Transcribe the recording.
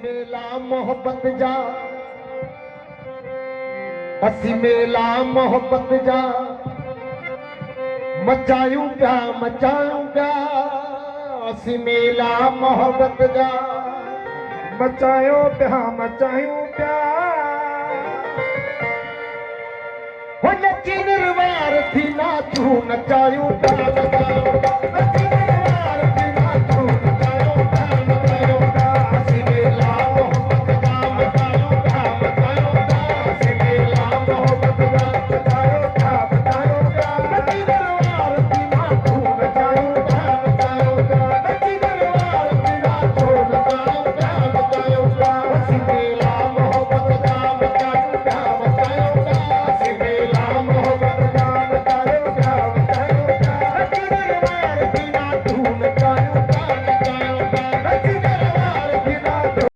मेला मोहब्बत जा, असी मेला मोहब्बत जा मचायूं पिया, असी मेला मोहब्बत जा मचायूं पिया हो नची निर्वार थी नाचूं नचायूं पिया।